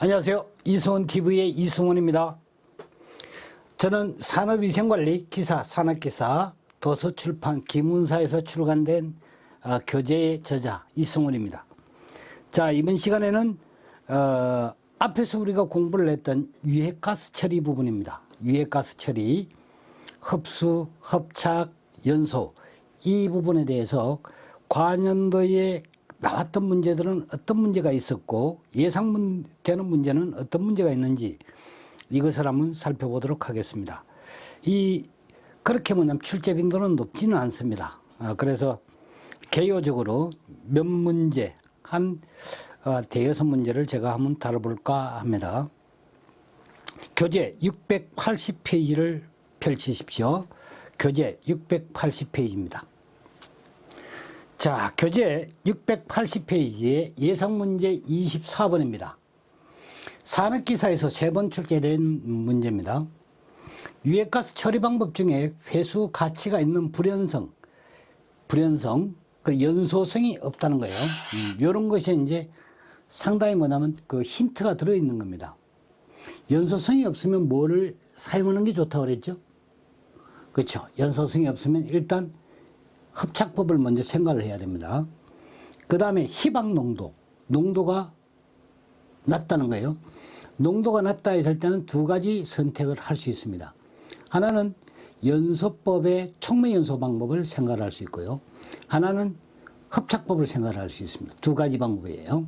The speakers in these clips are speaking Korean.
안녕하세요. 이승훈TV의 이승훈입니다. 저는 산업위생관리 기사, 산업기사, 도서출판 김운사에서 출간된 교재의 저자 이승훈입니다. 자, 이번 시간에는 앞에서 우리가 공부를 했던 유해가스 처리 부분입니다. 유해가스 처리, 흡수, 합착, 연소 이 부분에 대해서 과년도에 나왔던 문제들은 어떤 문제가 있었고 예상되는 문제는 어떤 문제가 있는지 이것을 한번 살펴보도록 하겠습니다. 그렇게 뭐냐면 출제 빈도는 높지는 않습니다. 그래서 개요적으로 몇 문제 한 대여섯 문제를 제가 한번 다뤄볼까 합니다. 교재 680페이지를 펼치십시오. 교재 680페이지입니다. 자, 교재 680페이지에 예상문제 24번입니다. 산업기사에서 3번 출제된 문제입니다. 유해가스 처리 방법 중에 회수 가치가 있는 불연성, 그 연소성이 없다는 거예요. 이런 것이 이제 상당히 뭐냐면 그 힌트가 들어있는 겁니다. 연소성이 없으면 뭐를 사용하는 게 좋다고 그랬죠? 그렇죠. 연소성이 없으면 일단 합착법을 먼저 생각을 해야 됩니다. 그 다음에 희박 농도가 낮다는 거예요. 농도가 낮다 했을 때는 두 가지 선택을 할 수 있습니다. 하나는 연소법의 촉매연소 방법을 생각할 수 있고요. 하나는 합착법을 생각할 수 있습니다. 두 가지 방법이에요.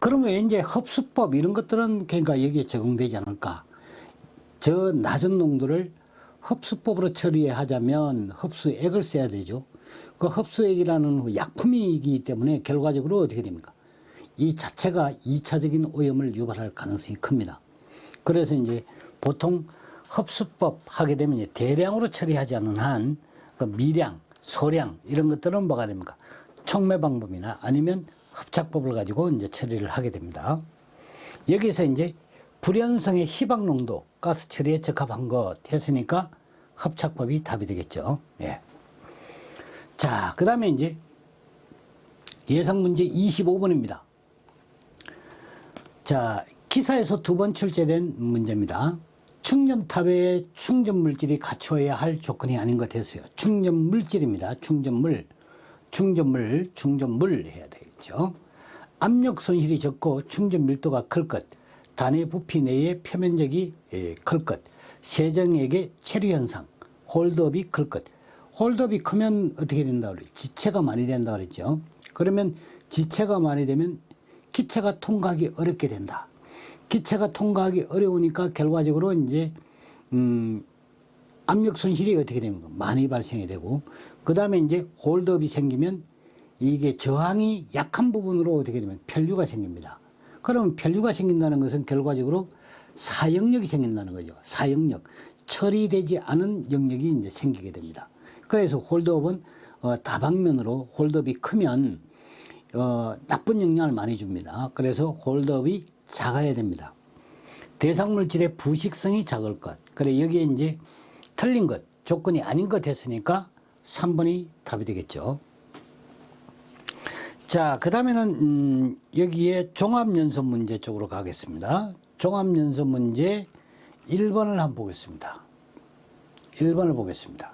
그러면 이제 흡수법 이런 것들은 그러니까 여기에 적용되지 않을까. 저 낮은 농도를 흡수법으로 처리하자면 흡수액을 써야 되죠. 그 흡수액이라는 약품이기 때문에 결과적으로 어떻게 됩니까? 이 자체가 2차적인 오염을 유발할 가능성이 큽니다. 그래서 이제 보통 흡수법 하게 되면 대량으로 처리하지 않은 한 그 미량, 소량 이런 것들은 뭐가 됩니까? 촉매 방법이나 아니면 합착법을 가지고 이제 처리를 하게 됩니다. 여기서 이제 불연성의 희박 농도, 가스 처리에 적합한 것 했으니까 합착법이 답이 되겠죠. 예. 자, 그 다음에 이제 예상 문제 25번입니다. 자, 기사에서 2번 출제된 문제입니다. 충전탑의 충전 물질이 갖추어야 할 조건이 아닌 것 했어요. 충전 물질입니다. 충전물 해야 되겠죠. 압력 손실이 적고 충전 밀도가 클 것. 단의 부피 내의 표면적이 클 것, 세정액의 체류 현상, 홀드업이 클 것. 홀드업이 크면 어떻게 된다고 그래요? 지체가 많이 된다고 그랬죠. 그러면 지체가 많이 되면 기체가 통과하기 어렵게 된다. 기체가 통과하기 어려우니까 결과적으로 이제 압력 손실이 어떻게 됩니까? 많이 발생이 되고, 그 다음에 이제 홀드업이 생기면 이게 저항이 약한 부분으로 어떻게 되면 편류가 생깁니다. 그러면 편류가 생긴다는 것은 결과적으로 사영역이 생긴다는 거죠. 사영역. 처리되지 않은 영역이 이제 생기게 됩니다. 그래서 홀드업은 다방면으로 홀드업이 크면 나쁜 영향을 많이 줍니다. 그래서 홀드업이 작아야 됩니다. 대상물질의 부식성이 작을 것. 그래 여기에 이제 틀린 것, 조건이 아닌 것 했으니까 3번이 답이 되겠죠. 자, 그 다음에는 여기에 종합연소 문제 쪽으로 가겠습니다. 종합연소 문제 1번을 한번 보겠습니다. 1번을 보겠습니다.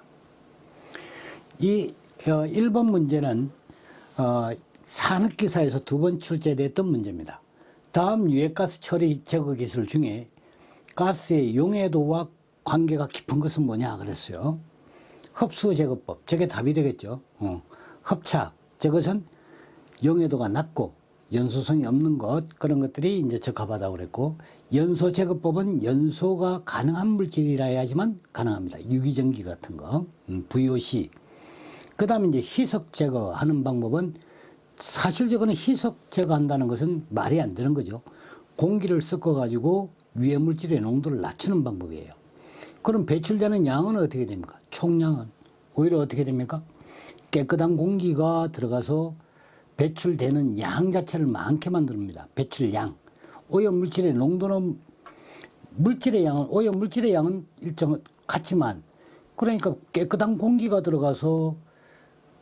이 1번 문제는 산업기사에서 2번 출제됐던 문제입니다. 다음 유해가스 처리 제거 기술 중에 가스의 용해도와 관계가 깊은 것은 뭐냐 그랬어요. 흡수 제거법, 저게 답이 되겠죠. 합착, 저것은 용해도가 낮고 연소성이 없는 것, 그런 것들이 이제 적합하다고 그랬고, 연소 제거법은 연소가 가능한 물질이라 해야지만 가능합니다. 유기전기 같은 거, VOC. 그 다음에 이제 희석 제거하는 방법은 사실적으로 희석 제거한다는 것은 말이 안 되는 거죠. 공기를 섞어가지고 유해 물질의 농도를 낮추는 방법이에요. 그럼 배출되는 양은 어떻게 됩니까? 총량은 오히려 어떻게 됩니까? 깨끗한 공기가 들어가서 배출되는 양 자체를 많게 만듭니다. 배출량. 오염 물질의 농도는 오염 물질의 양은 일정 같지만, 그러니까 깨끗한 공기가 들어가서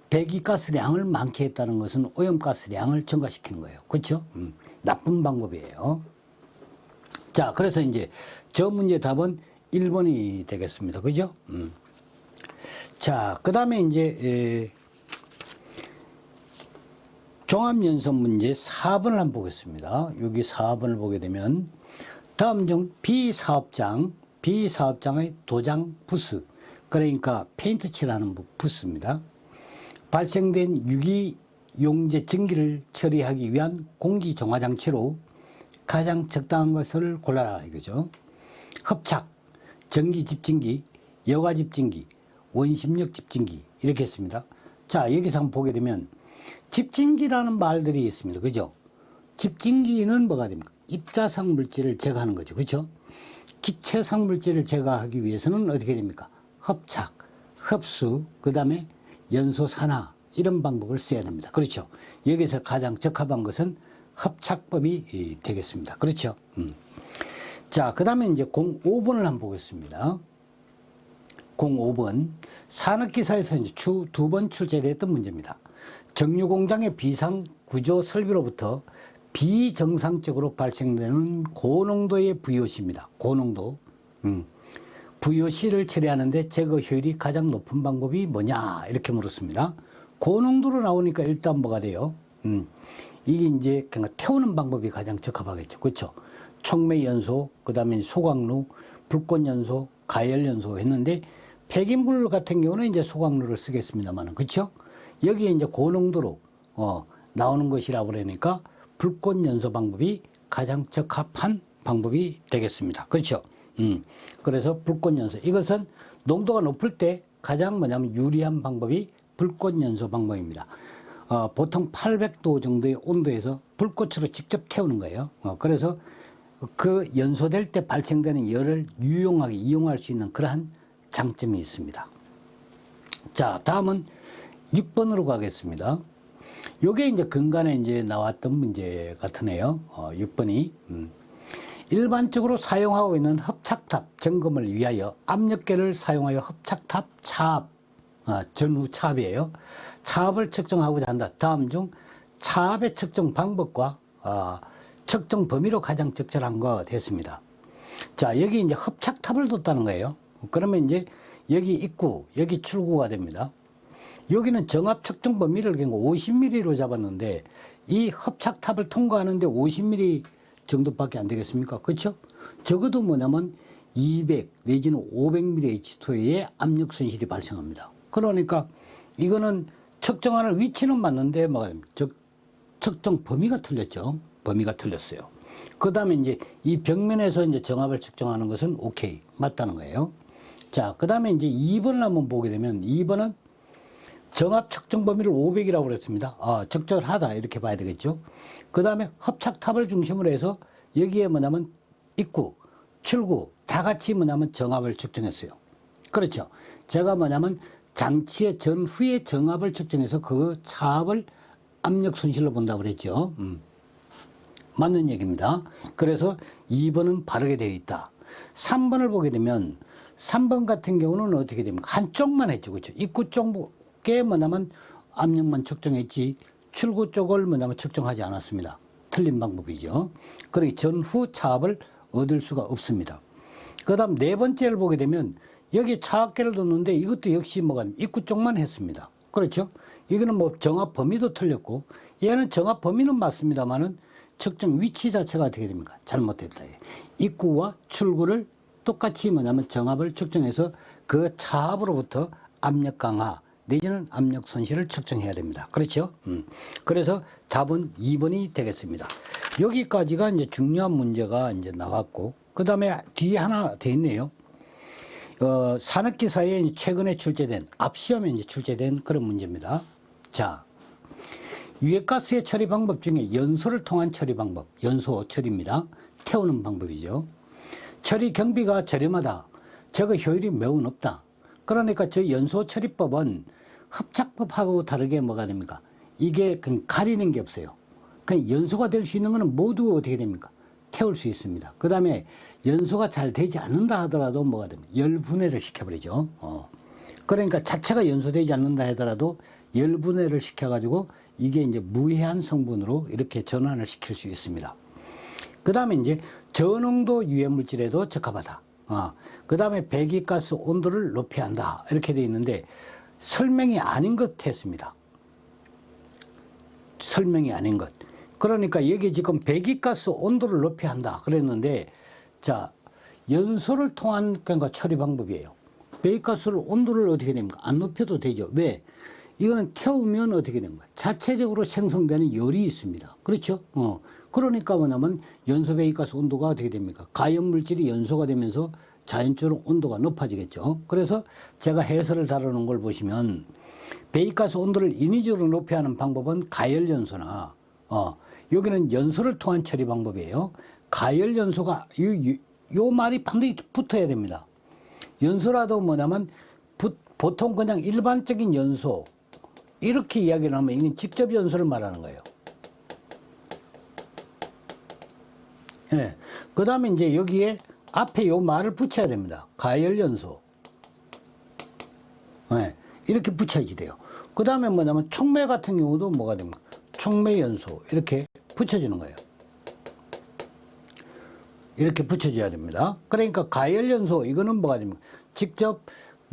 배기가스량을 많게 했다는 것은 오염가스량을 증가시키는 거예요. 그렇죠? 나쁜 방법이에요. 자, 그래서 이제 저 문제 답은 1번이 되겠습니다. 그죠? 자, 그 다음에 이제 종합연습 문제 4번을 한번 보겠습니다. 여기 4번을 보게 되면 다음 중 B사업장의 도장 부스, 그러니까 페인트 칠하는 부스입니다. 발생된 유기용제 증기를 처리하기 위한 공기정화장치로 가장 적당한 것을 골라라 이거죠. 흡착, 전기집진기, 여과집진기, 원심력 집진기 이렇게 했습니다. 자, 여기서 한번 보게 되면 집진기라는 말들이 있습니다. 그죠? 집진기는 뭐가 됩니까? 입자상 물질을 제거하는 거죠. 그렇죠? 기체상 물질을 제거하기 위해서는 어떻게 됩니까? 흡착, 흡수, 그 다음에 연소 산화 이런 방법을 써야 됩니다. 그렇죠? 여기서 가장 적합한 것은 흡착법이 되겠습니다. 그렇죠? 자, 그 다음에 이제 05번을 한번 보겠습니다. 05번 산업기사에서 이제 두 번 출제됐던 문제입니다. 정유공장의 비상구조 설비로부터 비정상적으로 발생되는 고농도의 VOC입니다. 고농도. VOC를 처리하는데 제거 효율이 가장 높은 방법이 뭐냐 이렇게 물었습니다. 고농도로 나오니까 일단 뭐가 돼요? 이게 이제 그냥 태우는 방법이 가장 적합하겠죠. 그렇죠? 촉매연소, 그 다음에 소각루, 불꽃연소, 가열연소 했는데 폐기물 같은 경우는 이제 소각루를 쓰겠습니다만, 그렇죠? 여기에 이제 고농도로 나오는 것이라고 그러니까 불꽃연소 방법이 가장 적합한 방법이 되겠습니다. 그렇죠? 그래서 불꽃연소, 이것은 농도가 높을 때 가장 뭐냐면 유리한 방법이 불꽃연소 방법입니다. 보통 800도 정도의 온도에서 불꽃으로 직접 태우는 거예요. 그래서 그 연소될 때 발생되는 열을 유용하게 이용할 수 있는 그러한 장점이 있습니다. 자, 다음은 6번으로 가겠습니다. 요게 이제 근간에 이제 나왔던 문제 같으네요. 6번이. 일반적으로 사용하고 있는 흡착탑 점검을 위하여 압력계를 사용하여 흡착탑 차압, 전후 차압이에요. 차압을 측정하고자 한다. 다음 중 차압의 측정 방법과 측정 범위로 가장 적절한 거 됐습니다. 자, 여기 이제 흡착탑을 뒀다는 거예요. 그러면 이제 여기 입구, 여기 출구가 됩니다. 여기는 정압 측정 범위를 50mm로 잡았는데 이 흡착탑을 통과하는데 50mm 정도밖에 안 되겠습니까? 그렇죠? 적어도 뭐냐면 200 내지는 500mm H2의 압력 손실이 발생합니다. 그러니까 이거는 측정하는 위치는 맞는데 측정 범위가 틀렸죠. 범위가 틀렸어요. 그 다음에 이제 이 벽면에서 이제 정압을 측정하는 것은 오케이, 맞다는 거예요. 자, 그 다음에 이제 2번을 한번 보게 되면 2번은 정압 측정 범위를 500이라고 그랬습니다. 적절하다 이렇게 봐야 되겠죠. 그 다음에 흡착탑을 중심으로 해서 여기에 뭐냐면 입구, 출구 다 같이 뭐냐면 정압을 측정했어요. 그렇죠. 제가 뭐냐면 장치의 전후의 정압을 측정해서 그 차압을 압력 손실로 본다고 그랬죠. 맞는 얘기입니다. 그래서 2번은 바르게 되어 있다. 3번을 보게 되면 3번 같은 경우는 어떻게 됩니까? 한쪽만 했죠. 그렇죠. 입구 쪽에 뭐냐면 압력만 측정했지 출구 쪽을 뭐냐면 측정하지 않았습니다. 틀린 방법이죠. 그러니 전후 차압을 얻을 수가 없습니다. 그 다음 네 번째를 보게 되면 여기 차압계를 뒀는데 이것도 역시 뭐가 입구 쪽만 했습니다. 그렇죠? 이거는 뭐 정압 범위도 틀렸고 얘는 정압 범위는 맞습니다만은 측정 위치 자체가 어떻게 됩니까? 잘못됐다. 입구와 출구를 똑같이 뭐냐면 정압을 측정해서 그 차압으로부터 압력 강화 내지는 압력 손실을 측정해야 됩니다. 그렇죠? 그래서 답은 2번이 되겠습니다. 여기까지가 이제 중요한 문제가 이제 나왔고, 그 다음에 뒤에 하나 돼 있네요. 산업기사에 최근에 출제된, 앞시험에 이제 출제된 그런 문제입니다. 자, 유해가스의 처리 방법 중에 연소를 통한 처리 방법, 연소 처리입니다. 태우는 방법이죠. 처리 경비가 저렴하다. 저거 효율이 매우 높다. 그러니까 저 연소 처리법은 흡착법하고 다르게 뭐가 됩니까? 이게 그냥 가리는 게 없어요. 그냥 연소가 될 수 있는 거는 모두 어떻게 됩니까? 태울 수 있습니다. 그 다음에 연소가 잘 되지 않는다 하더라도 뭐가 됩니까? 열분해를 시켜버리죠. 그러니까 자체가 연소되지 않는다 하더라도 열분해를 시켜가지고 이게 이제 무해한 성분으로 이렇게 전환을 시킬 수 있습니다. 그 다음에 이제 저농도 유해 물질에도 적합하다. 그 다음에 배기가스 온도를 높여야 한다. 이렇게 되어 있는데 설명이 아닌 것 했습니다. 설명이 아닌 것. 그러니까 여기 지금 배기가스 온도를 높여야 한다. 그랬는데 자, 연소를 통한 그러니까 처리 방법이에요. 배기가스를 온도를 어떻게 됩니까? 안 높여도 되죠. 왜? 이거는 태우면 어떻게 되는 거야? 자체적으로 생성되는 열이 있습니다. 그렇죠? 그러니까 뭐냐면 연소 배기가스 온도가 어떻게 됩니까? 가연 물질이 연소가 되면서 자연적으로 온도가 높아지겠죠. 그래서 제가 해설을 다루는 걸 보시면 배기가스 온도를 인위적으로 높여야 하는 방법은 가열연소나 여기는 연소를 통한 처리 방법이에요. 가열연소가 요 말이 반드시 붙어야 됩니다. 연소라도 뭐냐면 보통 그냥 일반적인 연소 이렇게 이야기를 하면 이건 직접 연소를 말하는 거예요. 예. 그 다음에 이제 여기에 앞에 요 말을 붙여야 됩니다. 가열연소. 예. 이렇게 붙여야지 돼요. 그 다음에 뭐냐면 촉매 같은 경우도 뭐가 됩니까? 촉매연소. 이렇게 붙여주는 거예요. 이렇게 붙여줘야 됩니다. 그러니까 가열연소, 이거는 뭐가 됩니까? 직접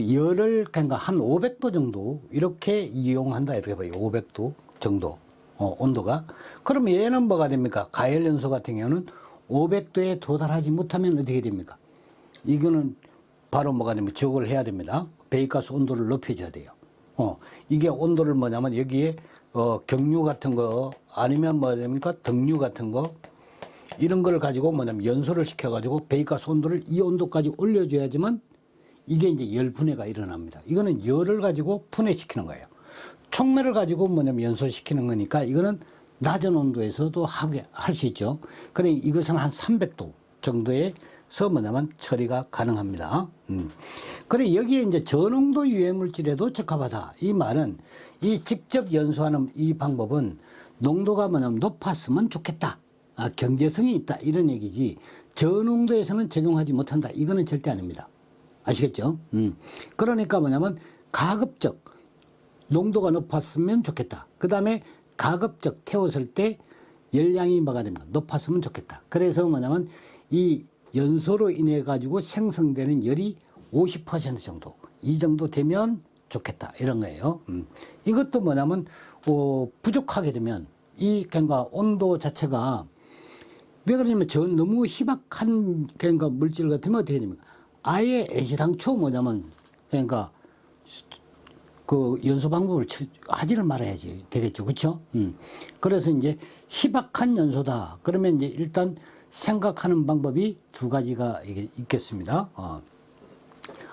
열을 그러니까 한 500도 정도 이렇게 이용한다. 이렇게 봐요. 500도 정도 온도가. 그러면 얘는 뭐가 됩니까? 가열연소 같은 경우는 500도에 도달하지 못하면 어떻게 됩니까? 이거는 바로 뭐가 되면 저걸 해야 됩니다. 배기가스 온도를 높여줘야 돼요. 이게 온도를 뭐냐면 여기에 경유 같은 거 아니면 뭐 됩니까? 등유 같은 거 이런 걸 가지고 뭐냐면 연소를 시켜가지고 배기가스 온도를 이 온도까지 올려줘야지만 이게 이제 열 분해가 일어납니다. 이거는 열을 가지고 분해시키는 거예요. 촉매를 가지고 뭐냐면 연소시키는 거니까 이거는 낮은 온도에서도 할 수 있죠. 그래 이것은 한 300도 정도에서 뭐냐면 처리가 가능합니다. 그래 여기에 이제 저농도 유해 물질에도 적합하다. 이 말은 이 직접 연소하는 이 방법은 농도가 뭐냐면 높았으면 좋겠다. 경제성이 있다 이런 얘기지 저농도에서는 적용하지 못한다 이거는 절대 아닙니다. 아시겠죠? 그러니까 뭐냐면 가급적 농도가 높았으면 좋겠다. 그 다음에 가급적 태웠을 때 열량이 뭐가 됩니까? 높았으면 좋겠다. 그래서 뭐냐면 이 연소로 인해 가지고 생성되는 열이 50% 정도 이 정도 되면 좋겠다 이런 거예요. 이것도 뭐냐면 부족하게 되면 이 그러니까 온도 자체가 왜 그러냐면 너무 희박한 그러니까 물질 같으면 어떻게 됩니까? 아예 애시당초 뭐냐면 그러니까 그 연소 방법을 하지를 말아야지 되겠죠, 그렇죠? 그래서 이제 희박한 연소다. 그러면 이제 일단 생각하는 방법이 두 가지가 있겠습니다.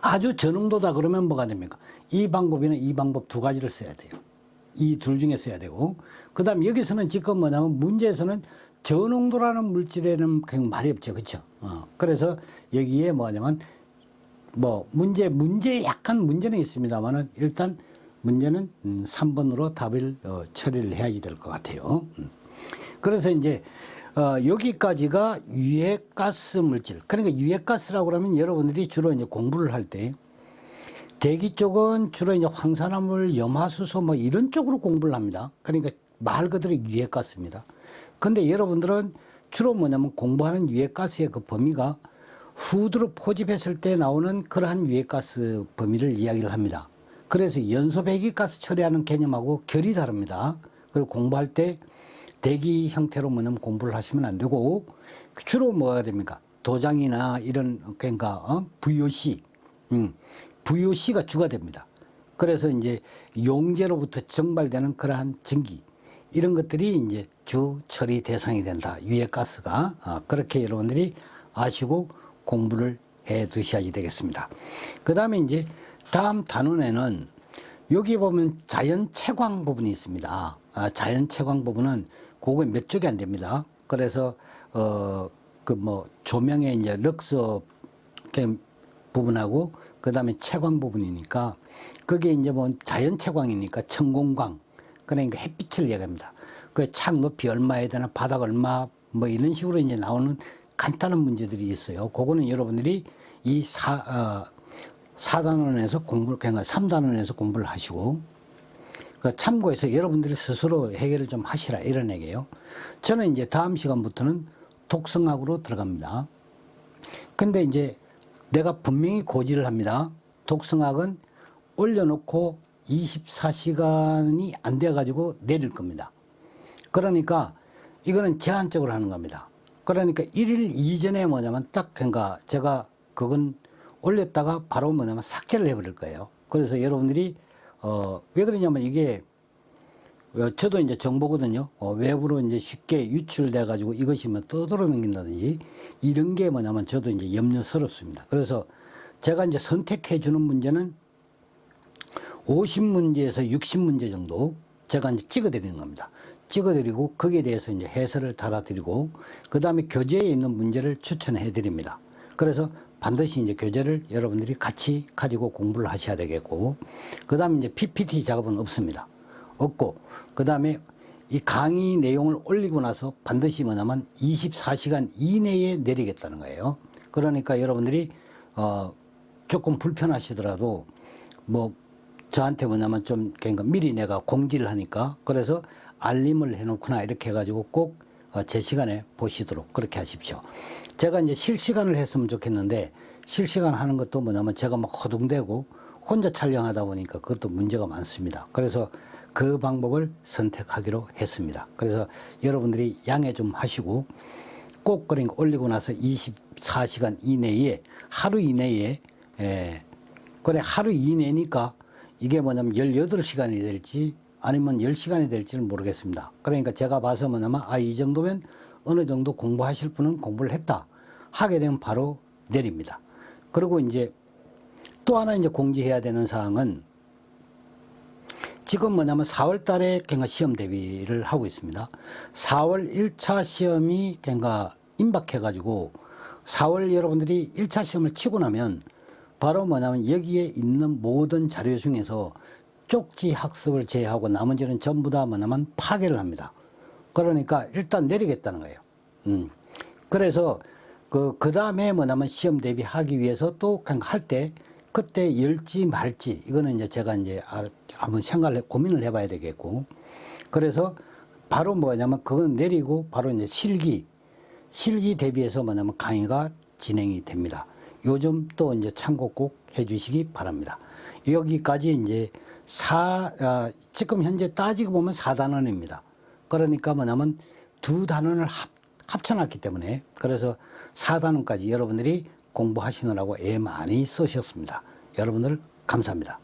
아주 저농도다 그러면 뭐가 됩니까? 이 방법이나 이 방법 두 가지를 써야 돼요. 이 둘 중에 써야 되고, 그다음 여기서는 지금 뭐냐면 문제에서는 저농도라는 물질에는 그냥 말이 없죠, 그렇죠? 그래서 여기에 뭐냐면 뭐 문제 약간 문제는 있습니다만은 일단 문제는 3번으로 답을 처리를 해야지 될 것 같아요. 그래서 이제 여기까지가 유해가스 물질. 그러니까 유해가스라고 그러면 여러분들이 주로 이제 공부를 할 때 대기 쪽은 주로 이제 황산화물, 염화수소 뭐 이런 쪽으로 공부를 합니다. 그러니까 말 그대로 유해가스입니다. 근데 여러분들은 주로 뭐냐면 공부하는 유해가스의 그 범위가 후드로 포집했을 때 나오는 그러한 유해가스 범위를 이야기를 합니다. 그래서 연소 배기가스 처리하는 개념하고 결이 다릅니다. 그리고 공부할 때 대기 형태로 뭐냐면 공부를 하시면 안 되고 주로 뭐가 됩니까? 도장이나 이런 그러니까 VOC, VOC가 주가 됩니다. 그래서 이제 용제로부터 증발되는 그러한 증기 이런 것들이 이제 주 처리 대상이 된다. 유해가스가 그렇게 여러분들이 아시고 공부를 해 두셔야지 되겠습니다. 그 다음에 이제 다음 단원에는 여기 보면 자연 채광 부분이 있습니다. 자연 채광 부분은 그거 몇 쪽이 안 됩니다. 그래서 그 뭐 조명의 이제 럭서 부분하고 그 다음에 채광 부분이니까 그게 이제 뭐 자연 채광이니까 천공광 그러니까 햇빛을 얘기합니다. 그 창 높이 얼마에 되나 바닥 얼마 뭐 이런 식으로 이제 나오는 간단한 문제들이 있어요. 그거는 여러분들이 이 4단원에서 공부를, 그러니까 3단원에서 공부를 하시고, 그 참고해서 여러분들이 스스로 해결을 좀 하시라 이런 얘기예요. 저는 이제 다음 시간부터는 독성학으로 들어갑니다. 근데 이제 내가 분명히 고지를 합니다. 독성학은 올려놓고 24시간이 안 돼가지고 내릴 겁니다. 그러니까 이거는 제한적으로 하는 겁니다. 그러니까 1일 이전에 뭐냐면 딱 그러니까 제가 그건 올렸다가 바로 뭐냐면 삭제를 해버릴 거예요. 그래서 여러분들이 왜 그러냐면 이게 저도 이제 정보거든요. 외부로 이제 쉽게 유출돼 가지고 이것이 뭐 떠돌아다닌다든지 이런 게 뭐냐면 저도 이제 염려스럽습니다. 그래서 제가 이제 선택해 주는 문제는 50문제에서 60문제 정도 제가 이제 찍어 드리는 겁니다. 찍어 드리고 거기에 대해서 이제 해설을 달아 드리고 그다음에 교재에 있는 문제를 추천해 드립니다. 그래서 반드시 이제 교재를 여러분들이 같이 가지고 공부를 하셔야 되겠고, 그 다음에 이제 PPT 작업은 없습니다. 없고, 그 다음에 이 강의 내용을 올리고 나서 반드시 뭐냐면 24시간 이내에 내리겠다는 거예요. 그러니까 여러분들이, 조금 불편하시더라도 뭐 저한테 뭐냐면 좀 그러니까 미리 내가 공지를 하니까 그래서 알림을 해놓거나 이렇게 해가지고 꼭 제 시간에 보시도록 그렇게 하십시오. 제가 이제 실시간을 했으면 좋겠는데 실시간 하는 것도 뭐냐면 제가 막 허둥대고 혼자 촬영하다 보니까 그것도 문제가 많습니다. 그래서 그 방법을 선택하기로 했습니다. 그래서 여러분들이 양해 좀 하시고 꼭 그러니까 올리고 나서 24시간 이내에 하루 이내에 그래 하루 이내니까 이게 뭐냐면 18시간이 될지 아니면 10시간이 될지는 모르겠습니다. 그러니까 제가 봐서 뭐냐면 이 정도면 어느 정도 공부하실 분은 공부를 했다 하게 되면 바로 내립니다. 그리고 이제 또 하나 이제 공지해야 되는 사항은 지금 뭐냐면 4월 달에 그러니까 시험 대비를 하고 있습니다. 4월 1차 시험이 그러니까 임박해 가지고 4월 여러분들이 1차 시험을 치고 나면 바로 뭐냐면 여기에 있는 모든 자료 중에서 쪽지 학습을 제외하고 나머지는 전부 다 뭐냐면 파괴를 합니다. 그러니까 일단 내리겠다는 거예요. 그래서 그 다음에 뭐냐면 시험 대비하기 위해서 또 그냥 할 때 그때 열지 말지 이거는 이제 제가 이제 한번 고민을 해봐야 되겠고 그래서 바로 뭐냐면 그건 내리고 바로 이제 실기 대비해서 뭐냐면 강의가 진행이 됩니다. 요즘 또 이제 참고 꼭 해주시기 바랍니다. 여기까지 이제 지금 현재 따지고 보면 4단원입니다. 그러니까 뭐냐면 2단원을 합쳐놨기 때문에 그래서 4단원까지 여러분들이 공부하시느라고 애 많이 쓰셨습니다. 여러분들 감사합니다.